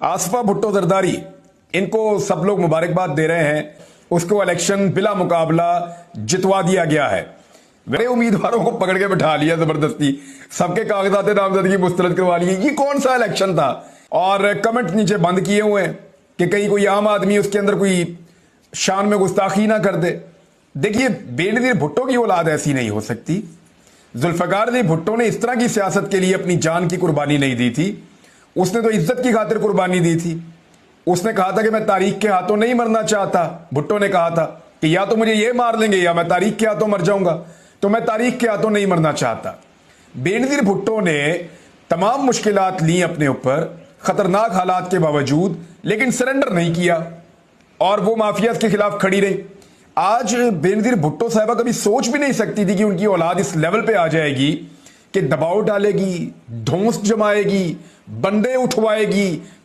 आसफा भुट्टो जरदारी, इनको सब लोग मुबारकबाद दे रहे हैं। उसको इलेक्शन बिला मुकाबला जितवा दिया गया है। बड़े उम्मीदवारों को पकड़ के बिठा लिया जबरदस्ती, सबके कागजात नामजदगी मुस्तरद करवा लिए। ये कौन सा इलेक्शन था? और कमेंट नीचे बंद किए हुए हैं कि कहीं कोई आम आदमी उसके अंदर कोई शान में गुस्ताखी ना कर दे। देखिए, बेनजीर भुट्टो की औलाद ऐसी नहीं हो सकती। जुल्फकार अली भुट्टो ने इस तरह की सियासत के लिए अपनी जान की कुर्बानी नहीं दी थी। उसने तो इज्जत की खातिर कुर्बानी दी थी। उसने कहा था कि मैं तारीख के हाथों नहीं मरना चाहता। भुट्टो ने कहा था कि या तो मुझे ये मार लेंगे या मैं तारीख के हाथों मर जाऊंगा, तो मैं तारीख के हाथों नहीं मरना चाहता। बेनजीर भुट्टो ने तमाम मुश्किलात ली अपने ऊपर, खतरनाक हालात के बावजूद, लेकिन सरेंडर नहीं किया और वो माफियाज के खिलाफ खड़ी रही। आज बेनजीर भुट्टो साहबा कभी सोच भी नहीं सकती थी कि उनकी औलाद इस लेवल पे आ जाएगी कि दबाव डालेगी, धौंस जमाएगी, बंदे उठवाएगी,